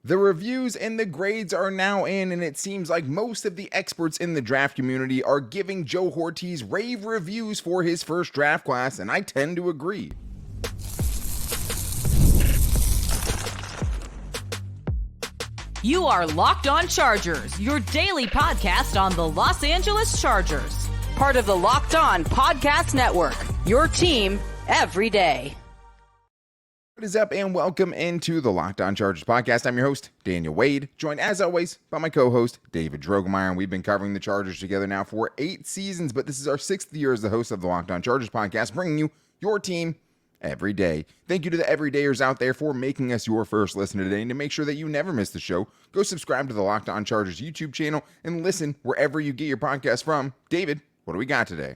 The reviews and the grades are now in, and it seems like most of the experts in the draft community are giving Joe Hortiz rave reviews for his first draft class, and I tend to agree. You are Locked On Chargers, your daily podcast on the Los Angeles Chargers. Part of the Locked On Podcast Network, your team every day. What is up, and welcome into the Locked On Chargers podcast. I'm your host, Daniel Wade, joined as always by my co-host, David Drogemeyer, and we've been covering the Chargers together now for 8 seasons, but this is our 6th year as the host of the Locked On Chargers podcast, bringing you your team every day. Thank you to the everydayers out there for making us your first listen today, and to make sure that you never miss the show, go subscribe to the Locked On Chargers YouTube channel and listen wherever you get your podcast from. David, what do we got today?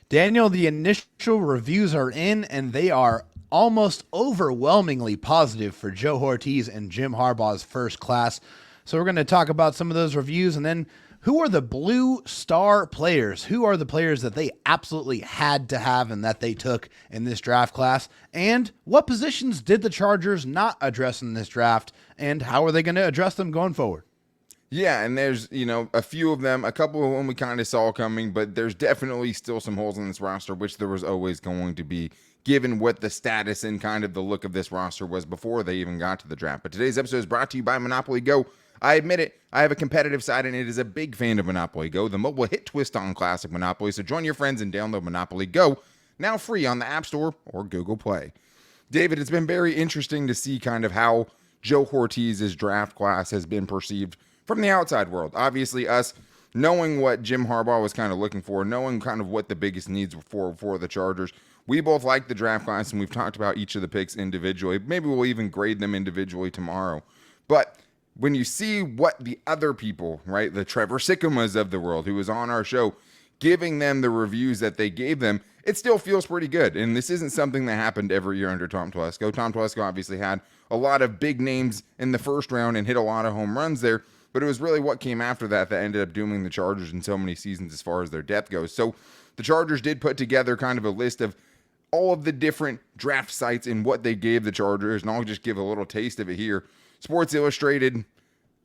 Daniel, the initial reviews are in, and they are almost overwhelmingly positive for Joe Hortiz and Jim Harbaugh's first class. So we're going to talk about some of those reviews, and then who are the blue star players? Who are the players that they absolutely had to have and that they took in this draft class? And what positions did the Chargers not address in this draft? And how are they going to address them going forward? Yeah, and there's, a few of them, a couple of them we kind of saw coming, but there's definitely still some holes in this roster, which there was always going to be, given what the status and kind of the look of this roster was before they even got to the draft. But today's episode is brought to you by Monopoly Go. I admit it, I have a competitive side, and it is a big fan of Monopoly Go, the mobile hit twist on classic Monopoly. So join your friends and download Monopoly Go, now free on the App Store or Google Play. David, it's been very interesting to see kind of how Joe Hortiz's draft class has been perceived from the outside world. Obviously, us knowing what Jim Harbaugh was kind of looking for, knowing kind of what the biggest needs were for the Chargers. We both like the draft class, and we've talked about each of the picks individually. Maybe we'll even grade them individually tomorrow. But when you see what the other people, right, the Trevor Sickamas of the world, who was on our show, giving them the reviews that they gave them, it still feels pretty good. And this isn't something that happened every year under Tom Telesco. Tom Telesco obviously had a lot of big names in the first round and hit a lot of home runs there, but it was really what came after that ended up dooming the Chargers in so many seasons as far as their depth goes. So the Chargers did put together kind of a list of all of the different draft sites and what they gave the Chargers, and I'll just give a little taste of it here. Sports Illustrated,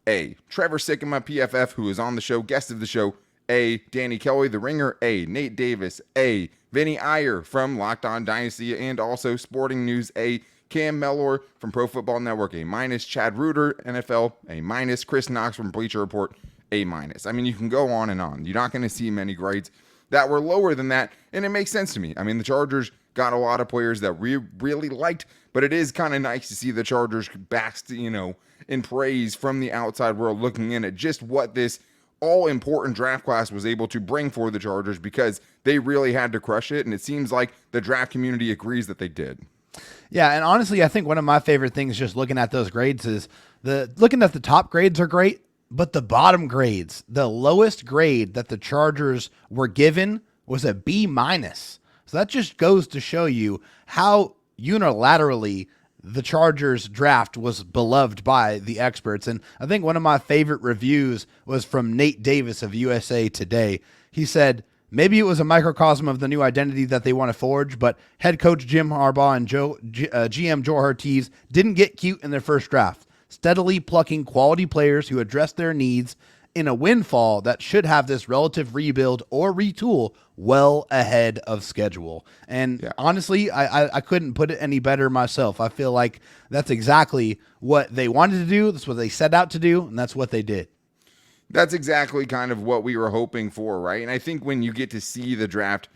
A. Trevor Sikkema, PFF, who is on the show, guest of the show, A. Danny Kelly, The Ringer, A. Nate Davis, A. Vinny Iyer from Locked On Dynasty, and also Sporting News, A. Cam Mellor from Pro Football Network, A-. Chad Reuter, NFL, A-. Chris Knox from Bleacher Report, A-. I mean, you can go on and on. You're not going to see many grades that were lower than that, and it makes sense to me. I mean, the Chargers got a lot of players that we really liked, but it is kind of nice to see the Chargers basked, in praise from the outside world, looking in at just what this all-important draft class was able to bring for the Chargers, because they really had to crush it, and it seems like the draft community agrees that they did. Yeah, and honestly, I think one of my favorite things just looking at those grades is looking at the top grades are great, but the bottom grades, the lowest grade that the Chargers were given was a B-. So that just goes to show you how unilaterally the Chargers draft was beloved by the experts. And I think one of my favorite reviews was from Nate Davis of USA Today. He said, maybe it was a microcosm of the new identity that they want to forge, but head coach Jim Harbaugh and GM Joe Hortiz didn't get cute in their first draft, steadily plucking quality players who address their needs in a windfall that should have this relative rebuild or retool well ahead of schedule. And honestly, I couldn't put it any better myself. I feel like that's exactly what they wanted to do. That's what they set out to do, and that's what they did. That's exactly kind of what we were hoping for, right? And I think when you get to see the draft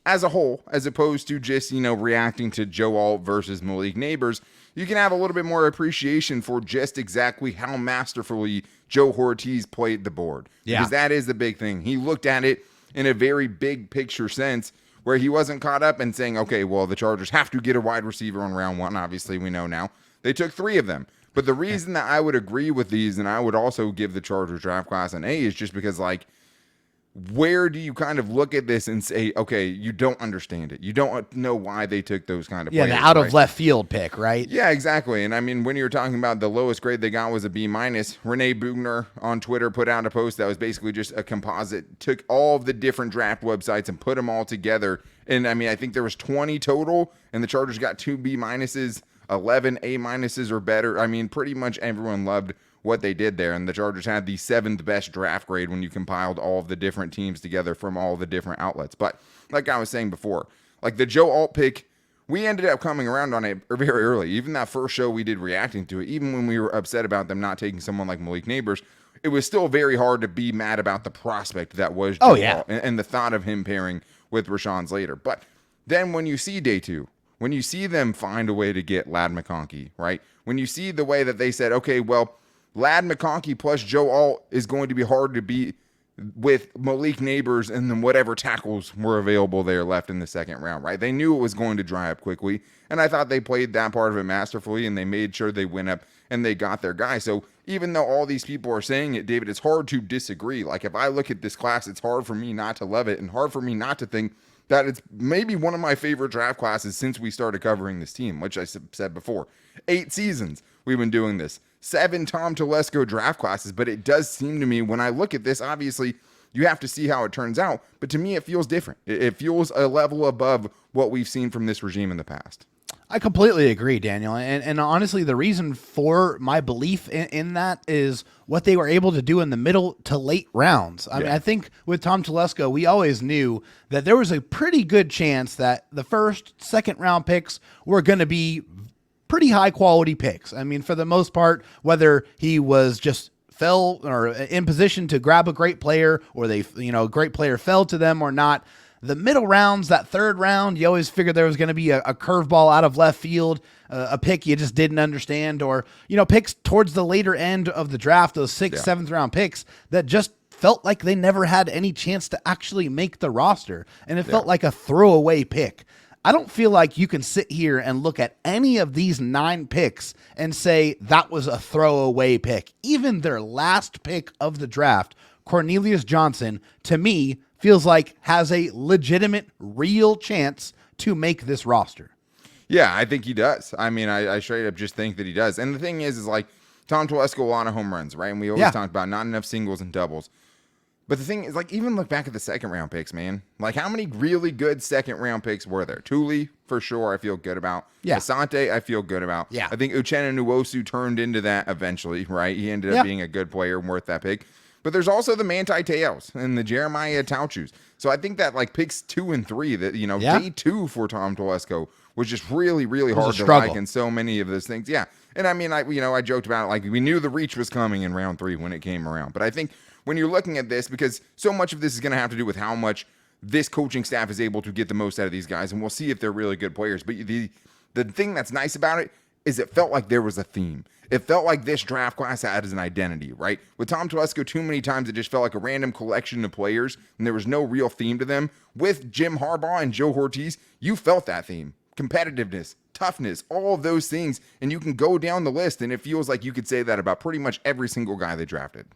as a whole, as opposed to just, reacting to Joe Alt versus Malik Neighbors, you can have a little bit more appreciation for just exactly how masterfully Joe Hortiz played the board. Yeah. Because that is the big thing. He looked at it in a very big picture sense, where he wasn't caught up in saying, okay, well, the Chargers have to get a wide receiver on round one. Obviously, we know now. They took 3 of them. But the reason that I would agree with these, and I would also give the Chargers draft class an A, is just because, where do you kind of look at this and say, okay, you don't understand it. You don't know why they took those kind of players. Yeah, the out of left field pick, right? Yeah, exactly. And I mean, when you're talking about the lowest grade they got was a B-. Renee Bugner on Twitter put out a post that was basically just a composite, took all of the different draft websites and put them all together. And I mean, I think there was 20 total, and the Chargers got 2 B-. 11 A-minuses or better. I mean, pretty much everyone loved what they did there, and the Chargers had the 7th best draft grade when you compiled all of the different teams together from all the different outlets. But like I was saying before, like the Joe Alt pick, we ended up coming around on it very early. Even that first show we did reacting to it, even when we were upset about them not taking someone like Malik Neighbors, it was still very hard to be mad about the prospect that was Joe Alt and the thought of him pairing with Rashawn Slater. But then when you see day 2, when you see them find a way to get Ladd McConkey, right? When you see the way that they said, okay, well, Ladd McConkey plus Joe Alt is going to be hard to beat with Malik Neighbors and then whatever tackles were available there left in the second round, right? They knew it was going to dry up quickly, and I thought they played that part of it masterfully, and they made sure they went up and they got their guy. So even though all these people are saying it, David, it's hard to disagree. Like if I look at this class, it's hard for me not to love it and hard for me not to think that it's maybe one of my favorite draft classes since we started covering this team, which I said before. 8 seasons we've been doing this. 7 Tom Telesco draft classes, but it does seem to me when I look at this, obviously you have to see how it turns out, but to me it feels different. It feels a level above what we've seen from this regime in the past. I completely agree, Daniel. And honestly, the reason for my belief in that is what they were able to do in the middle to late rounds. I mean, I think with Tom Telesco, we always knew that there was a pretty good chance that the first, second round picks were going to be pretty high quality picks. I mean, for the most part, whether he was just fell or in position to grab a great player or they, a great player fell to them or not. The middle rounds, that third round, you always figured there was going to be a curveball out of left field, a pick you just didn't understand, or, picks towards the later end of the draft, those 6th, 7th round picks that just felt like they never had any chance to actually make the roster. And it felt like a throwaway pick. I don't feel like you can sit here and look at any of these 9 picks and say that was a throwaway pick. Even their last pick of the draft, Cornelius Johnson, to me, feels like has a legitimate, real chance to make this roster. Yeah, I think he does. I mean, I straight up just think that he does. And the thing is like Tom Telesco, a lot of home runs, right? And we always talk about not enough singles and doubles. But the thing is, like, even look back at the second round picks, man. Like, how many really good second round picks were there? Thule, for sure, I feel good about. Asante, I feel good about. Yeah. I think Uchenna Nwosu turned into that eventually, right? He ended up being a good player and worth that pick. But there's also the Manti Te'os and the Jeremiah Tauchus. So I think that, like, picks 2 and 3, that, day 2 for Tom Telesco was just really, really hard to like in so many of those things. Yeah. And I mean, I joked about it, like, we knew the reach was coming in round 3 when it came around. But I think when you're looking at this, because so much of this is going to have to do with how much this coaching staff is able to get the most out of these guys, and we'll see if they're really good players. But the thing that's nice about it is it felt like there was a theme. It felt like this draft class had an identity, right? With Tom Telesco, too many times it just felt like a random collection of players, and there was no real theme to them. With Jim Harbaugh and Joe Hortiz, you felt that theme. Competitiveness, toughness, all of those things, and you can go down the list, and it feels like you could say that about pretty much every single guy they drafted.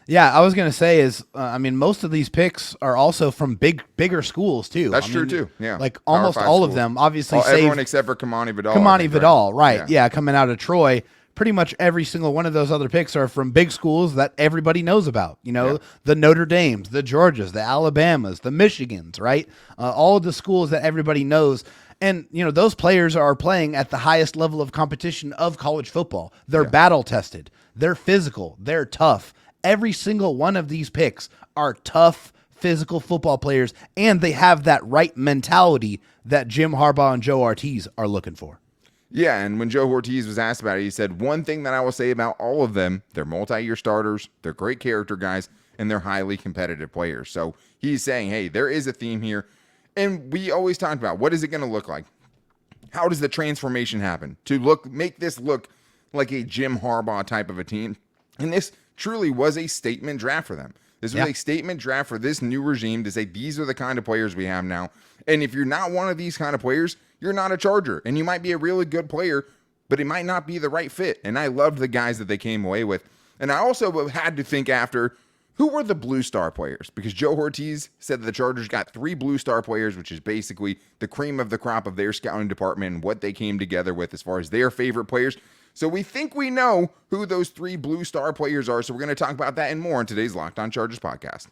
Yeah, I was going to say is, most of these picks are also from bigger schools too. That's true too. Yeah, like almost all schools. of them, obviously, everyone except for Kamani Vidal. Kamani Vidal, right? Yeah, coming out of Troy. Pretty much every single one of those other picks are from big schools that everybody knows about. The Notre Dames, the Georgias, the Alabamas, the Michigans, right? All of the schools that everybody knows. And, those players are playing at the highest level of competition of college football. They're battle tested. They're physical. They're tough. Every single one of these picks are tough, physical football players, and they have that right mentality that Jim Harbaugh and Joe Hortiz are looking for. Yeah, and when Joe Hortiz was asked about it, he said, one thing that I will say about all of them, they're multi-year starters, they're great character guys, and they're highly competitive players. So he's saying, hey, there is a theme here. And we always talk about, what is it going to look like? How does the transformation happen to make this look like a Jim Harbaugh type of a team? And this truly was a statement draft for them. This was a statement draft for this new regime to say, these are the kind of players we have now. And if you're not one of these kind of players, you're not a Charger. And you might be a really good player, but it might not be the right fit. And I loved the guys that they came away with. And I also had to think after, who were the blue star players? Because Joe Hortiz said that the Chargers got 3 blue star players, which is basically the cream of the crop of their scouting department and what they came together with as far as their favorite players. So we think we know who those 3 blue star players are. So we're going to talk about that and more in today's Locked On Chargers podcast.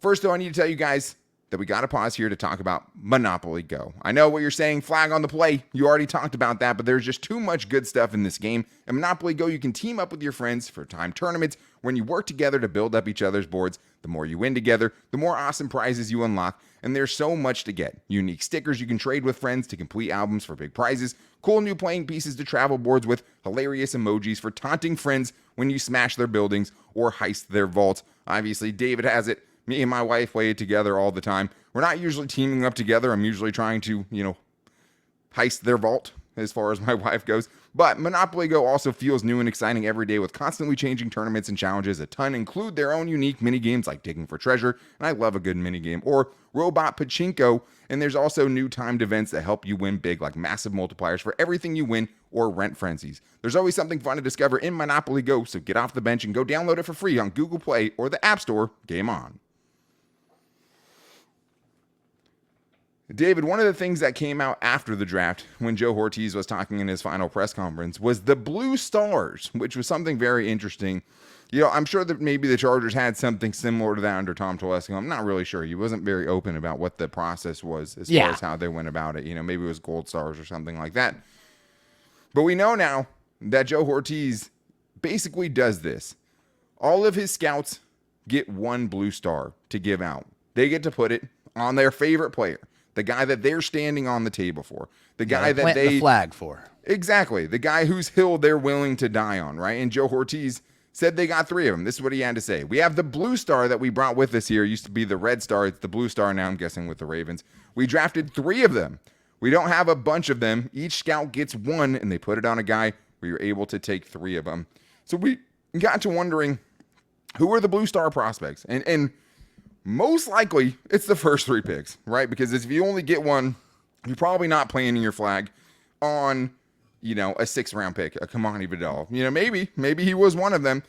First, though, I need to tell you guys that we got to pause here to talk about Monopoly Go. I know what you're saying, flag on the play. You already talked about that, but there's just too much good stuff in this game. In Monopoly Go, you can team up with your friends for time tournaments when you work together to build up each other's boards. The more you win together, the more awesome prizes you unlock, and there's so much to get. Unique stickers you can trade with friends to complete albums for big prizes, cool new playing pieces to travel boards with, hilarious emojis for taunting friends when you smash their buildings or heist their vaults. Obviously, David has it. Me and my wife play it together all the time. We're not usually teaming up together. I'm usually trying to, heist their vault as far as my wife goes. But Monopoly Go also feels new and exciting every day with constantly changing tournaments and challenges. A ton include their own unique mini games like Digging for Treasure, and I love a good mini game, or Robot Pachinko. And there's also new timed events that help you win big, like massive multipliers for everything you win or rent frenzies. There's always something fun to discover in Monopoly Go, so get off the bench and go download it for free on Google Play or the App Store. Game on. David, one of the things that came out after the draft when Joe Hortiz was talking in his final press conference was the Blue Stars, which was something very interesting. I'm sure that maybe the Chargers had something similar to that under Tom Telesco. I'm not really sure. He wasn't very open about what the process was as far as how they went about it. Maybe it was Gold Stars or something like that. But we know now that Joe Hortiz basically does this. All of his scouts get one Blue Star to give out. They get to put it on their favorite player. The guy that they're standing on the table for. The guy that they the flag for. Exactly. The guy whose hill they're willing to die on, right? And Joe Hortiz said they got 3 of them. This is what he had to say. We have the Blue Star that we brought with us here. It used to be the Red Star. It's the Blue Star now, I'm guessing, with the Ravens. We drafted 3 of them. We don't have a bunch of them. Each scout gets 1, and they put it on a guy where you're able to take 3 of them. So we got to wondering, who are the Blue Star prospects? And most likely, it's the first 3 picks, right? Because if you only get 1, you're probably not planting your flag on, a 6th-round pick, a Kamani Vidal. Maybe he was one of them.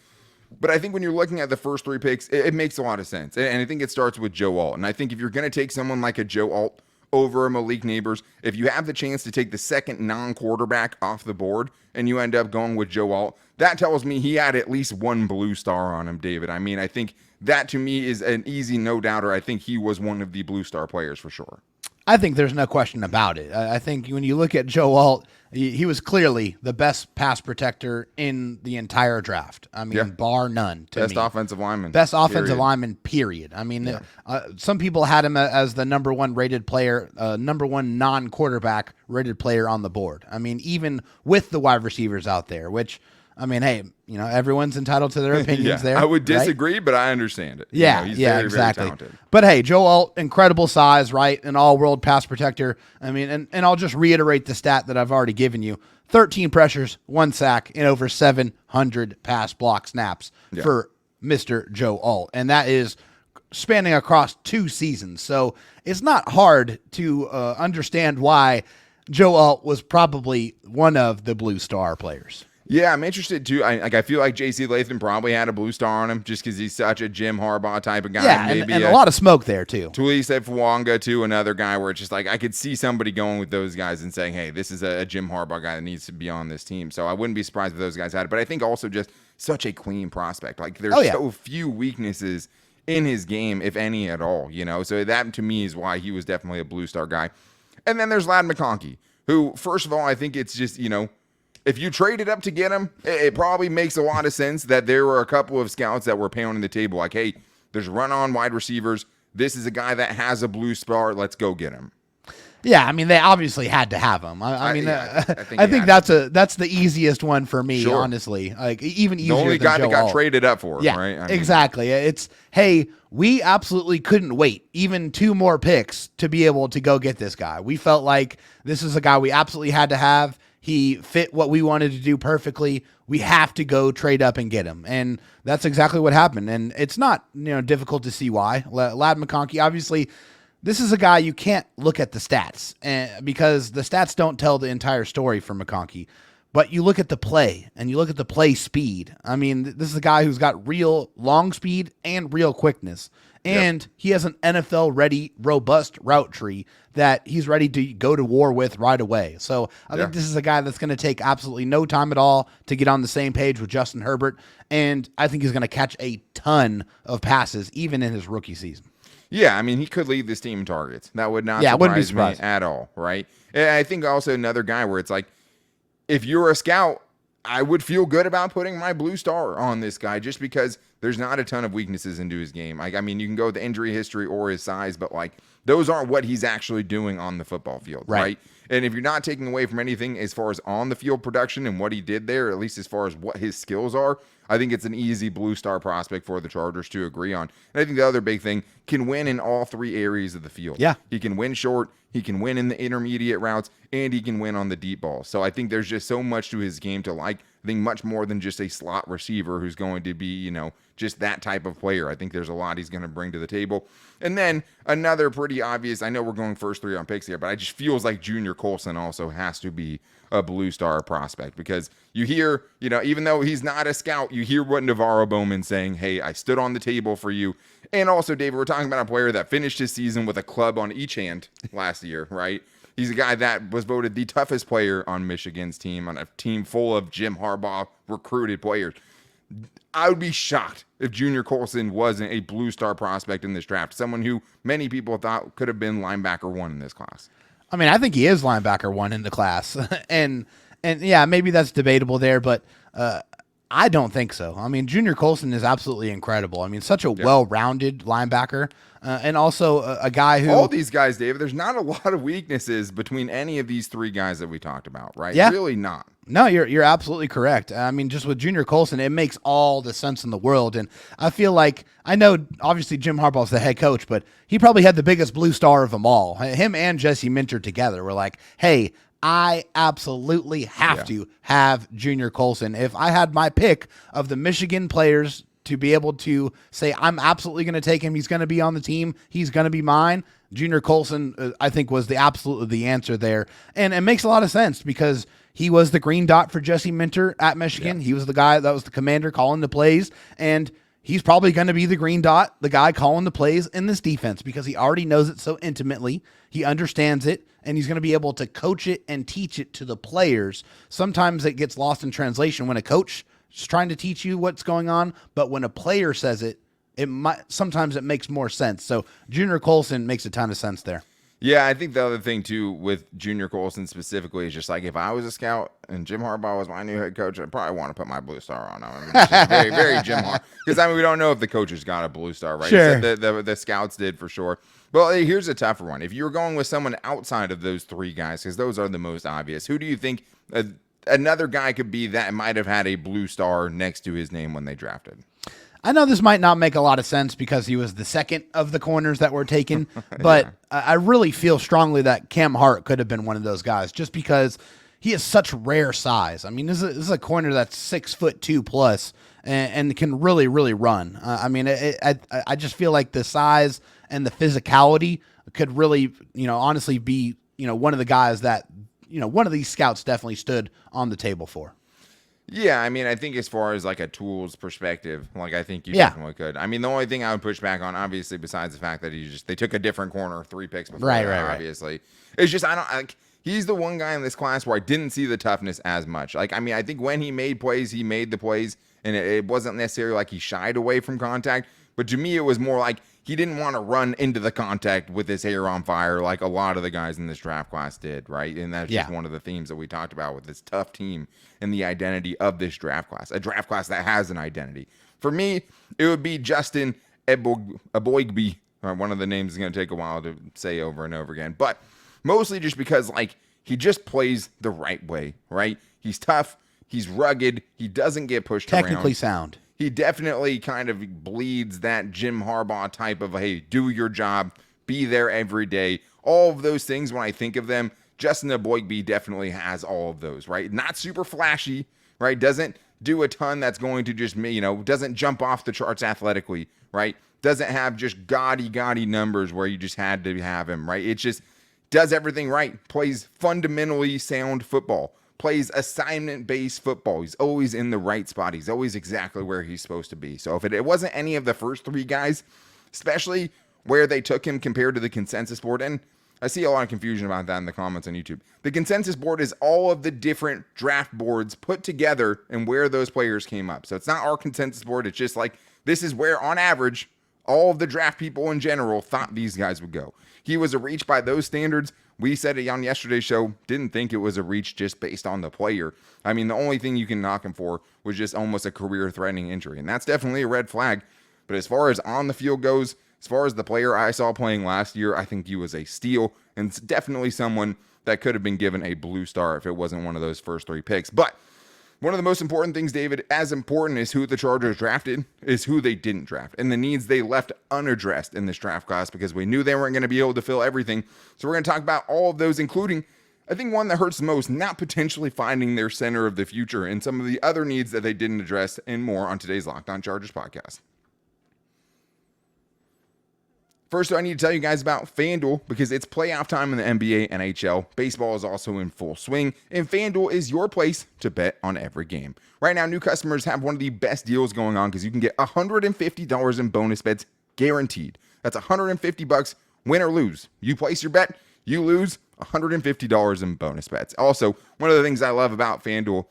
But I think when you're looking at the first 3 picks, it makes a lot of sense. And I think it starts with Joe Alt. And I think if you're going to take someone like a Joe Alt over a Malik Neighbors, if you have the chance to take the second non-quarterback off the board and you end up going with Joe Alt, that tells me he had at least 1 Blue Star on him, David. I mean, I think that to me is an easy no-doubter. I think he was one of the Blue Star players for sure. I think there's no question about it. I think when you look at Joe Alt, he was clearly the best pass protector in the entire draft. I mean, bar none to Best me. Offensive lineman. Best offensive lineman, period. I mean, some people had him as the number 1 rated player, number 1 non-quarterback rated player on the board. I mean, even with the wide receivers out there, which, I mean, hey, everyone's entitled to their opinions there. I would disagree, right? but I understand it. He's very, exactly. Very talented. But hey, Joe Alt, incredible size, right? An all-world pass protector. I mean, and I'll just reiterate the stat that I've already given you. 13 pressures, 1 sack, and over 700 pass block snaps for Mr. Joe Alt. And that is spanning across 2 seasons. So it's not hard to understand why Joe Alt was probably one of the Blue Star players. Yeah, I'm interested too. I feel like J.C. Latham probably had a Blue Star on him just because he's such a Jim Harbaugh type of guy. Yeah, maybe and a lot of smoke there too. Tulisa Fuanga too, another guy where it's just like I could see somebody going with those guys and saying, hey, this is a Jim Harbaugh guy that needs to be on this team. So I wouldn't be surprised if those guys had it. But I think also just such a clean prospect. Like there's so few weaknesses in his game, if any at all, So that to me is why he was definitely a Blue Star guy. And then there's Ladd McConkey, who, first of all, I think it's just, if you traded up to get him, it probably makes a lot of sense that there were a couple of scouts that were pounding the table like, hey, there's run-on wide receivers. This is a guy that has a Blue Star. Let's go get him. Yeah, I mean, they obviously had to have him. I think that's the easiest one for me, honestly. Like even easier. The only than guy Joe that got Alt. traded up for him, right? I mean, exactly. It's, hey, we absolutely couldn't wait even 2 more picks to be able to go get this guy. We felt like this is a guy we absolutely had to have. He fit what we wanted to do perfectly. We have to go trade up and get him. And that's exactly what happened. And it's not, difficult to see why. Ladd McConkey, obviously, this is a guy you can't look at the stats because the stats don't tell the entire story for McConkey. But you look at the play and you look at the play speed. I mean, this is a guy who's got real long speed and real quickness. And he has an NFL-ready, robust route tree that he's ready to go to war with right away. So I think this is a guy that's going to take absolutely no time at all to get on the same page with Justin Herbert. And I think he's going to catch a ton of passes, even in his rookie season. Yeah, I mean, he could lead this team in targets. That would not Yeah, I wouldn't be surprise me surprised. at all, right? And I think also another guy where it's like, if you're a scout, I would feel good about putting my blue star on this guy just because there's not a ton of weaknesses into his game. Like, I mean, you can go with the injury history or his size, but like those aren't what he's actually doing on the football field, right? And if you're not taking away from anything as far as on the field production and what he did there, at least as far as what his skills are, I think it's an easy blue star prospect for the Chargers to agree on. And I think the other big thing, can win in all three areas of the field. Yeah. He can win short, he can win in the intermediate routes, and he can win on the deep ball. So I think there's just so much to his game to like. I think much more than just a slot receiver who's going to be, just that type of player. I think there's a lot he's going to bring to the table. And then another pretty obvious, I know we're going first three on picks here, but it just feels like Junior Colson also has to be a blue star prospect because you hear, even though he's not a scout, you hear what Navarro Bowman's saying, hey, I stood on the table for you. And also, David, we're talking about a player that finished his season with a club on each hand last year, right? He's a guy that was voted the toughest player on Michigan's team, on a team full of Jim Harbaugh recruited players. I would be shocked if Junior Colson wasn't a blue star prospect in this draft, someone who many people thought could have been linebacker 1 in this class. I mean, I think he is linebacker 1 in the class. and yeah, maybe that's debatable there, but I don't think so. I mean, Junior Colson is absolutely incredible. I mean, such a well-rounded linebacker, and also a guy who... All these guys, David, there's not a lot of weaknesses between any of these three guys that we talked about, right? Yeah. Really not. No, you're absolutely correct. I mean, just with Junior Colson, it makes all the sense in the world. And I feel like, I know obviously Jim Harbaugh's the head coach, but he probably had the biggest blue star of them all. Him and Jesse Minter together were like, hey, I absolutely have to have Junior Colson. If I had my pick of the Michigan players to be able to say, I'm absolutely going to take him, he's going to be on the team, he's going to be mine, Junior Colson, I think, was absolutely the answer there. And it makes a lot of sense because he was the green dot for Jesse Minter at Michigan. Yeah. He was the guy that was the commander calling the plays, and he's probably going to be the green dot, the guy calling the plays in this defense because he already knows it so intimately. He understands it, and he's going to be able to coach it and teach it to the players. Sometimes it gets lost in translation when a coach is trying to teach you what's going on, but when a player says it, sometimes it makes more sense. So Junior Colson makes a ton of sense there. Yeah, I think the other thing, too, with Junior Colson specifically is just like if I was a scout and Jim Harbaugh was my new head coach, I'd probably want to put my blue star on him. I mean, it's just very, very Jim Harbaugh. Because, I mean, we don't know if the coaches got a blue star, right? Sure. The scouts did for sure. Well, here's a tougher one. If you were going with someone outside of those three guys, because those are the most obvious, who do you think another guy could be that might have had a blue star next to his name when they drafted? I know this might not make a lot of sense because he was the second of the corners that were taken, but I really feel strongly that Cam Hart could have been one of those guys just because he has such rare size. I mean, this is a corner that's 6'2" plus and can really, really run. I mean, I just feel like the size and the physicality could really, honestly be, one of the guys that, one of these scouts definitely stood on the table for. Yeah, I mean, I think as far as like a tools perspective, like I think you definitely could. I mean, the only thing I would push back on, obviously, besides the fact that they took a different corner 3 picks before, right. Obviously, it's just he's the one guy in this class where I didn't see the toughness as much. Like, I mean, I think when he made plays, he made the plays, and it wasn't necessarily like he shied away from contact. But to me, it was more like he didn't want to run into the contact with his hair on fire like a lot of the guys in this draft class did, right? And that's just one of the themes that we talked about with this tough team and the identity of this draft class, a draft class that has an identity. For me, it would be Justin Eboigbe, one of the names is going to take a while to say over and over again, but mostly just because he just plays the right way, right? He's tough, he's rugged, he doesn't get pushed around. Technically sound. He definitely kind of bleeds that Jim Harbaugh type of, hey, do your job, be there every day. All of those things, when I think of them, Justin Eboigbe definitely has all of those, right? Not super flashy, right? Doesn't do a ton that's going to just, doesn't jump off the charts athletically, right? Doesn't have just gaudy numbers where you just had to have him, right? It just does everything right. Plays fundamentally sound football. Plays assignment-based football. He's always in the right spot. He's always exactly where he's supposed to be. So if it wasn't any of the first three guys, especially where they took him compared to the consensus board, and I see a lot of confusion about that in the comments on YouTube. The consensus board is all of the different draft boards put together and where those players came up. So it's not our consensus board. It's just like this is where, on average, all of the draft people in general thought these guys would go. He was a reach by those standards. We said it on yesterday's show, didn't think it was a reach just based on the player. I mean, the only thing you can knock him for was just almost a career-threatening injury, and that's definitely a red flag. But as far as on the field goes, as far as the player I saw playing last year, I think he was a steal, and it's definitely someone that could have been given a blue star if it wasn't one of those first 3 picks. But one of the most important things, David, as important as who the Chargers drafted, is who they didn't draft and the needs they left unaddressed in this draft class because we knew they weren't going to be able to fill everything. So we're going to talk about all of those, including, I think, one that hurts the most, not potentially finding their center of the future and some of the other needs that they didn't address and more on today's Locked On Chargers podcast. First, I need to tell you guys about FanDuel because it's playoff time in the NBA, NHL. Baseball is also in full swing, and FanDuel is your place to bet on every game. Right now, new customers have one of the best deals going on because you can get $150 in bonus bets guaranteed. That's $150, win or lose. You place your bet, you lose $150 in bonus bets. Also, one of the things I love about FanDuel,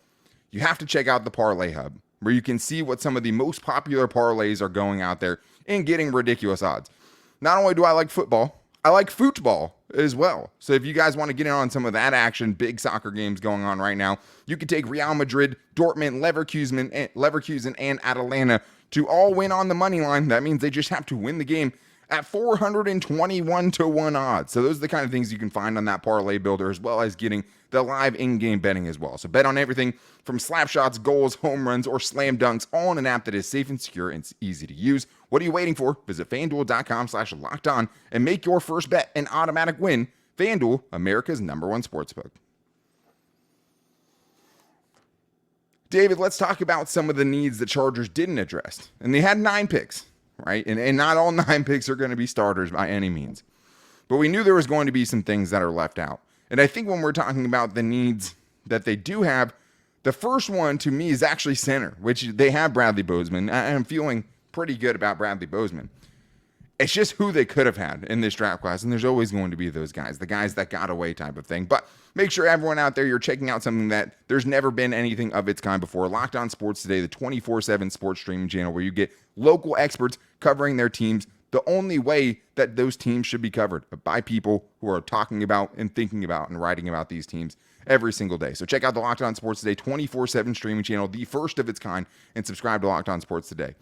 you have to check out the Parlay Hub, where you can see what some of the most popular parlays are going out there and getting ridiculous odds. Not only do I like football, I like football as well. So if you guys want to get in on some of that action, big soccer games going on right now, you can take Real Madrid, Dortmund, Leverkusen, and Atalanta to all win on the money line. That means they just have to win the game at 421 to 1 odds. So those are the kind of things you can find on that parlay builder, as well as getting the live in-game betting as well. So bet on everything from slap shots, goals, home runs, or slam dunks, all in an app that is safe and secure and it's easy to use. What are you waiting for? Visit FanDuel.com/lockedon and make your first bet an automatic win. FanDuel, America's #1 sportsbook. David, let's talk about some of the needs the Chargers didn't address. And they had 9 picks, right? And not all 9 picks are going to be starters by any means. But we knew there was going to be some things that are left out. And I think when we're talking about the needs that they do have, the first one to me is actually center, which they have Bradley Bozeman. I'm feeling pretty good about Bradley Bozeman. It's just who they could have had in this draft class, and there's always going to be those guys, the guys that got away type of thing. But make sure everyone out there, you're checking out something that there's never been anything of its kind before. Locked On Sports Today, the 24/7 sports streaming channel where you get local experts covering their teams the only way that those teams should be covered, by people who are talking about and thinking about and writing about these teams every single day. So check out the Locked On Sports Today 24/7 streaming channel, the first of its kind, and subscribe to Locked On Sports Today.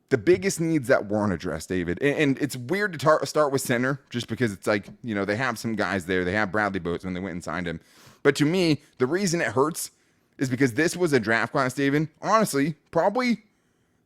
The biggest needs that weren't addressed, David, and it's weird to start with center just because it's like, you know, they have some guys there. They have Bradley Bozeman when they went and signed him. But to me, the reason it hurts is because this was a draft class, David, honestly, probably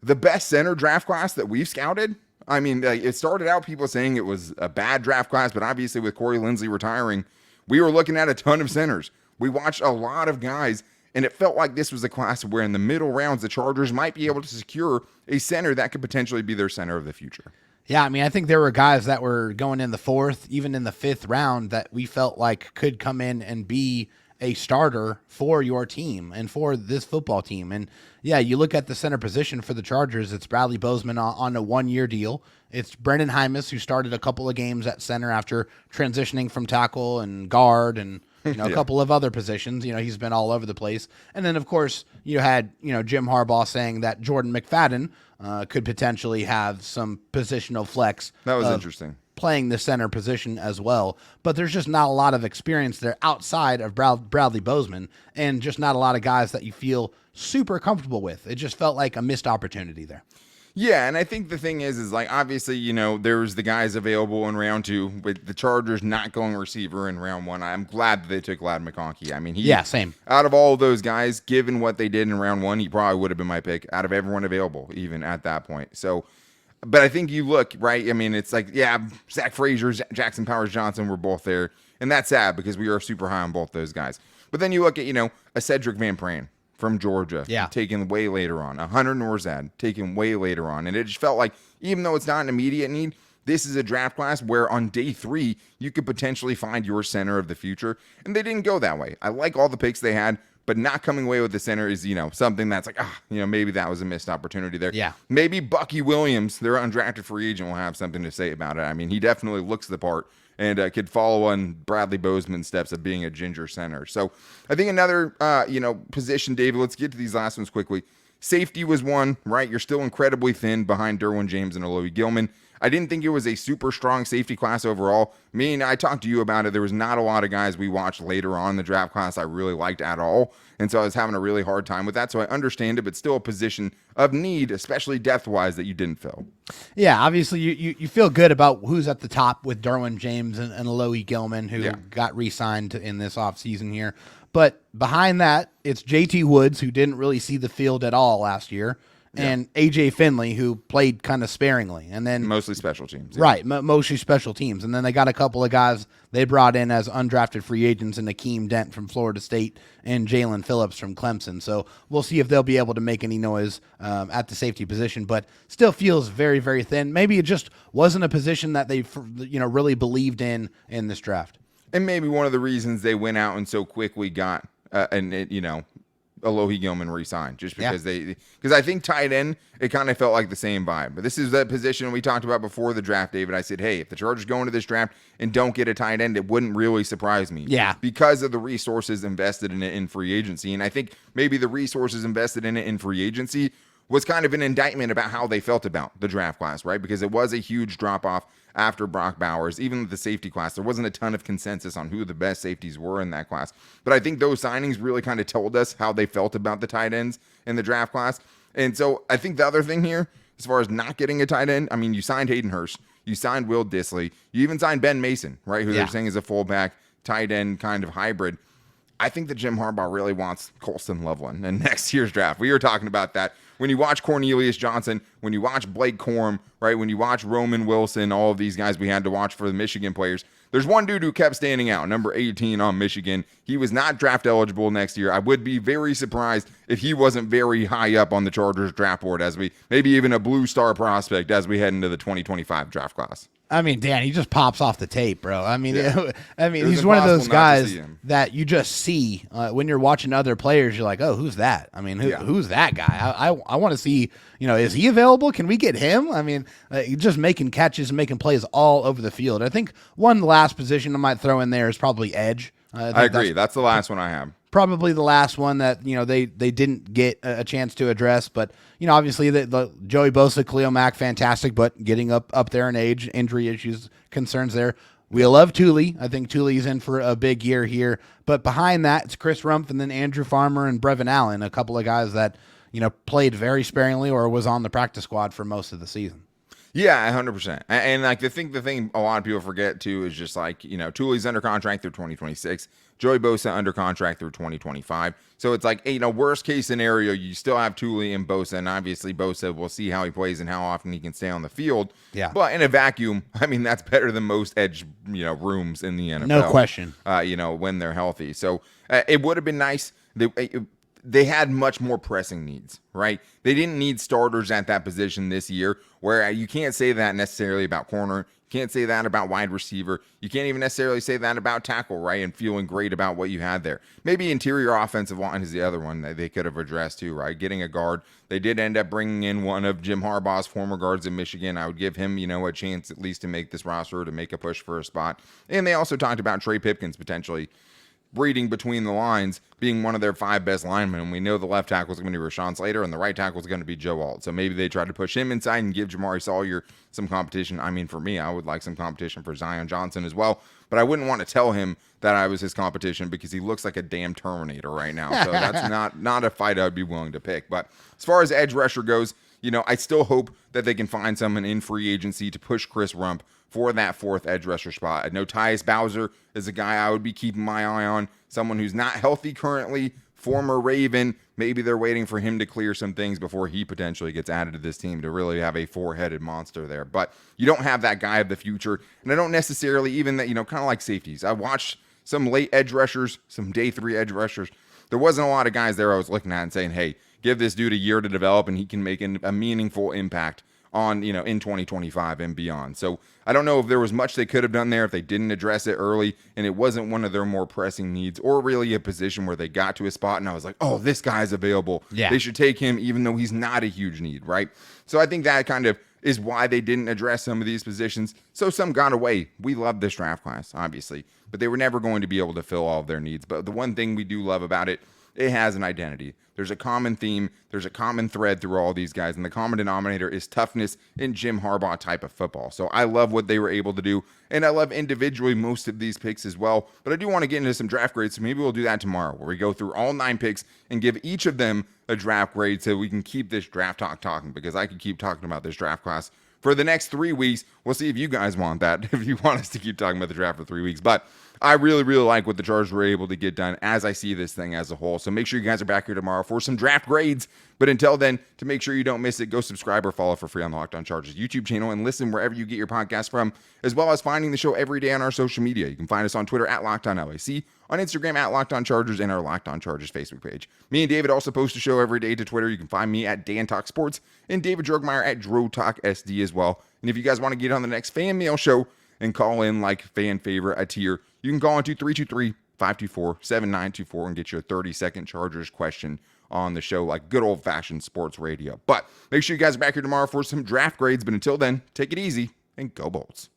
the best center draft class that we've scouted. I mean, it started out people saying it was a bad draft class, but obviously with Corey Linsley retiring, we were looking at a ton of centers. We watched a lot of guys, and it felt like this was a class where in the middle rounds, the Chargers might be able to secure a center that could potentially be their center of the future. Yeah, I mean, I think there were guys that were going in the 4th, even in the 5th round, that we felt like could come in and be a starter for your team and for this football team. And yeah, you look at the center position for the Chargers, it's Bradley Bozeman on a 1-year deal. It's Brendan Hymus, who started a couple of games at center after transitioning from tackle and guard and a couple of other positions. You know, he's been all over the place. And then, of course, you had, Jim Harbaugh saying that Jordan McFadden could potentially have some positional flex. That was interesting. Playing the center position as well, but there's just not a lot of experience there outside of Bradley Bozeman, and just not a lot of guys that you feel super comfortable with. It just felt like a missed opportunity there. Yeah, and I think the thing is like, obviously, there's the guys available in round 2, with the Chargers not going receiver in round 1. I'm glad that they took Ladd McConkey. I mean, same. Out of all of those guys, given what they did in round 1, he probably would have been my pick out of everyone available, even at that point. So, but I think you look, right? I mean, it's like, yeah, Zach Frazier, Jackson Powers-Johnson were both there. And that's sad because we are super high on both those guys. But then you look at, a Cedric Van Pran from Georgia, taken way later on. A Hunter Norzad, taken way later on. And it just felt like, even though it's not an immediate need, this is a draft class where on day 3, you could potentially find your center of the future. And they didn't go that way. I like all the picks they had, but not coming away with the center is, something that's like, maybe that was a missed opportunity there. Yeah. Maybe Bucky Williams, their undrafted free agent, will have something to say about it. I mean, he definitely looks the part and could follow on Bradley Bozeman's steps of being a ginger center. So I think another, position, David, let's get to these last ones quickly. Safety was one, right? You're still incredibly thin behind Derwin James and Alohi Gilman. I didn't think it was a super strong safety class overall. I talked to you about it. There was not a lot of guys we watched later on in the draft class I really liked at all. And so I was having a really hard time with that. So I understand it, but still a position of need, especially depth-wise, that you didn't fill. Yeah, obviously you feel good about who's at the top with Derwin James and Alohi Gilman, who got re-signed in this offseason here. But behind that, it's JT Woods, who didn't really see the field at all last year, and AJ Finley, who played kind of sparingly. And then mostly special teams. Yeah. Right, mostly special teams. And then they got a couple of guys they brought in as undrafted free agents in Akeem Dent from Florida State and Jalen Phillips from Clemson. So we'll see if they'll be able to make any noise at the safety position, but still feels very, very thin. Maybe it just wasn't a position that they really believed in this draft. And maybe one of the reasons they went out and so quickly got Alohi Gilman re-signed, just because because I think tight end, it kind of felt like the same vibe. But this is that position we talked about before the draft, David. I said, hey, if the Chargers go into this draft and don't get a tight end, it wouldn't really surprise me. Yeah. Because of the resources invested in it in free agency. And I think maybe the resources invested in it in free agency was kind of an indictment about how they felt about the draft class, right? Because it was a huge drop-off after Brock Bowers. Even with the safety class, there wasn't a ton of consensus on who the best safeties were in that class. But I think those signings really kind of told us how they felt about the tight ends in the draft class. And so I think the other thing here, as far as not getting a tight end, you signed Hayden Hurst, you signed Will Dissly, you even signed Ben Mason, right? Who they're saying is a fullback, tight end kind of hybrid. I think that Jim Harbaugh really wants Colston Loveland in next year's draft. We were talking about that. When you watch Cornelius Johnson, when you watch Blake Corum, right? When you watch Roman Wilson, all of these guys we had to watch for the Michigan players, there's one dude who kept standing out, number 18 on Michigan. He was not draft eligible next year. I would be very surprised if he wasn't very high up on the Chargers draft board, maybe even a blue star prospect as we head into the 2025 draft class. Dan, he just pops off the tape, bro. He's one of those guys that you just see when you're watching other players. You're like, oh, who's that? Who's that guy? I want to see, is he available? Can we get him? He's just making catches and making plays all over the field. I think one last position I might throw in there is probably edge. I agree. That's the last one I have. Probably the last one that they didn't get a chance to address, but obviously the Joey Bosa, Khalil Mack, fantastic, but getting up there in age, injury issues, concerns there. We love Thule. I think Thule's in for a big year here, but behind that it's Chris Rumpf and then Andrew Farmer and Brevin Allen, a couple of guys that played very sparingly or was on the practice squad for most of the season. Yeah, 100%. And the thing a lot of people forget too is just Thule's under contract through 2026, Joey Bosa under contract through 2025. So it's worst case scenario, you still have Thule and Bosa, and obviously Bosa, we'll see how he plays and how often he can stay on the field. Yeah. But in a vacuum, that's better than most edge, rooms in the NFL. No question. When they're healthy. So it would have been nice. They had much more pressing needs, right? They didn't need starters at that position this year, where you can't say that necessarily about corner. You can't say that about wide receiver. You can't even necessarily say that about tackle, right? And feeling great about what you had there. Maybe interior offensive line is the other one that they could have addressed too, right? Getting a guard. They did end up bringing in one of Jim Harbaugh's former guards in Michigan. I would give him, a chance at least to make this roster, to make a push for a spot. And they also talked about Trey Pipkins potentially reading between the lines, being one of their 5 best linemen. We know the left tackle is going to be Rashawn Slater, and the right tackle is going to be Joe Alt. So maybe they try to push him inside and give Jamari Sawyer some competition. For me, I would like some competition for Zion Johnson as well, but I wouldn't want to tell him that I was his competition because he looks like a damn Terminator right now. So that's not a fight I'd be willing to pick. But as far as edge rusher goes, I still hope that they can find someone in free agency to push Chris Rumpf for that 4th edge rusher spot. I know Tyus Bowser is a guy I would be keeping my eye on, someone who's not healthy currently, former Raven. Maybe they're waiting for him to clear some things before he potentially gets added to this team to really have a 4-headed monster there. But you don't have that guy of the future, and I don't necessarily even that, kind of like safeties. I watched some late edge rushers, some day 3 edge rushers. There wasn't a lot of guys there I was looking at and saying, hey, give this dude a year to develop and he can make a meaningful impact on, in 2025 and beyond. So I don't know if there was much they could have done there if they didn't address it early and it wasn't one of their more pressing needs or really a position where they got to a spot and I was like, oh, this guy's available. Yeah. They should take him even though he's not a huge need, right? So I think that kind of is why they didn't address some of these positions. So some got away. We love this draft class, obviously, but they were never going to be able to fill all of their needs. But the one thing we do love about it it has an identity. There's a common theme. There's a common thread through all these guys, and the common denominator is toughness in Jim Harbaugh type of football. So I love what they were able to do, and I love individually most of these picks as well. But I do want to get into some draft grades, so maybe we'll do that tomorrow, where we go through all 9 picks and give each of them a draft grade so we can keep this draft talk talking, because I could keep talking about this draft class for the next 3 weeks. We'll see if you guys want that, if you want us to keep talking about the draft for 3 weeks. But I really, really like what the Chargers were able to get done as I see this thing as a whole. So make sure you guys are back here tomorrow for some draft grades. But until then, to make sure you don't miss it, go subscribe or follow for free on the Locked On Chargers YouTube channel and listen wherever you get your podcast from, as well as finding the show every day on our social media. You can find us on Twitter at LockedOnLAC, on Instagram at Locked On Chargers, and our Locked On Chargers Facebook page. Me and David also post a show every day to Twitter. You can find me at Dan Talk Sports and David Drogmeyer at Dro Talk SD as well. And if you guys want to get on the next fan mail show and call in like fan favorite a tier, you can call into 323-524-7924 and get your 30-second Chargers question on the show like good old-fashioned sports radio. But make sure you guys are back here tomorrow for some draft grades. But until then, take it easy and go Bolts.